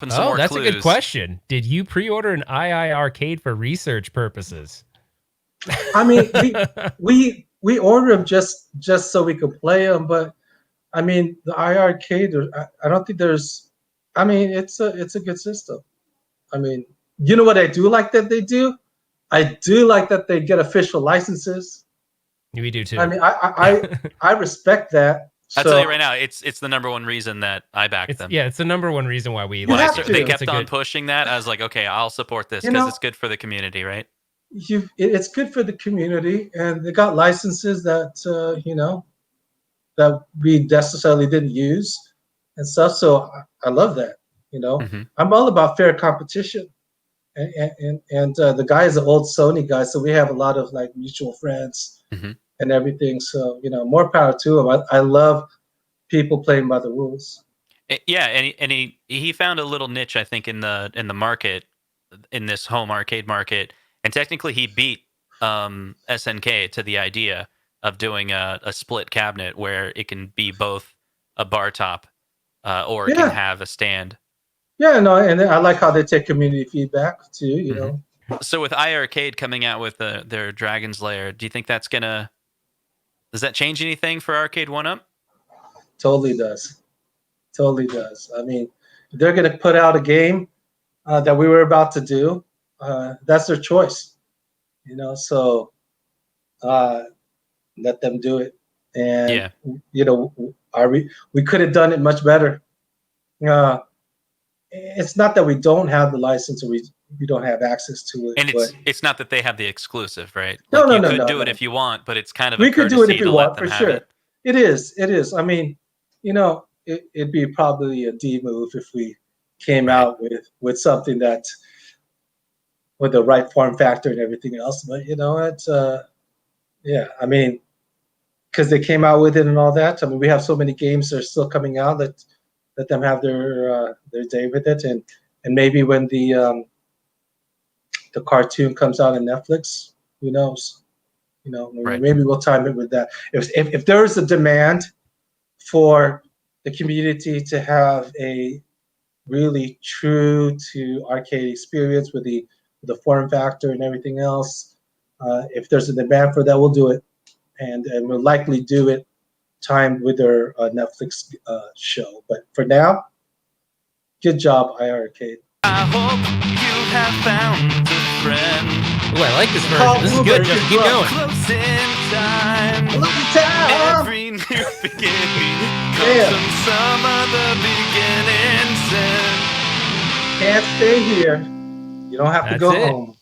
Open some Oh, more that's a good clues. question. Did you pre-order an iiRcade for research purposes? I mean, we order them just so we could play them, but I mean, the iiRcade, I don't think there's. I mean, it's a good system. I mean, you know what I do like that they do? I do like that they get official licenses. We do too. I mean, I respect that. I'll tell you So right now, it's the number one reason that I backed them. Yeah, it's the number one reason why we You When like have it. to. they It's kept on pushing that, I was like, okay, I'll support this You because know, it's good for the community, right? it's good for the community, and they got licenses that that we necessarily didn't use and stuff. So I love that. Mm-hmm. I'm all about fair competition. And the guy is an old Sony guy, so we have a lot of like mutual friends Mm-hmm. and everything. So more power to him. I love people playing by the rules. Yeah, and he found a little niche, I think, in the market, in this home arcade market, and technically he beat SNK to the idea of doing a split cabinet where it can be both a bar top or it can Yeah, have a stand. yeah, no, and I like how they take community feedback too. Mm-hmm. So with iiRcade coming out with their Dragon's Lair, do you think does that change anything for Arcade1Up? Totally does, totally does. I mean, if they're gonna put out a game that we were about to do, that's their choice. So let them do it. And Yeah. we could have done it much better. It's not that we don't have the license or we don't have access to it, And but it's not that they have the exclusive, right? no, Like no, you no, could no, do it no. if you want, but it's kind of a We could do it if courtesy we to let want them for have sure. it. It is. I mean, it'd be probably a D move if we came Right. out with something that with the right form factor and everything else. But it's yeah. I mean, because they came out with it and all that. I mean, we have so many games that are still coming out that let them have their day with it, and maybe when the cartoon comes out on Netflix, who knows? Right. Maybe we'll time it with that. If there is a demand for the community to have a really true to arcade experience with the form factor and everything else, if there's a demand for that, we'll do it, and we'll likely do it timed with their Netflix show. But for now, good job, iiRcade. I hope you have found a friend. Ooh, I like this version. This is good, Justin. Keep going. Close in time. Every new beginning comes from some other beginning sin. Can't stay here. You don't have to That's go it. home.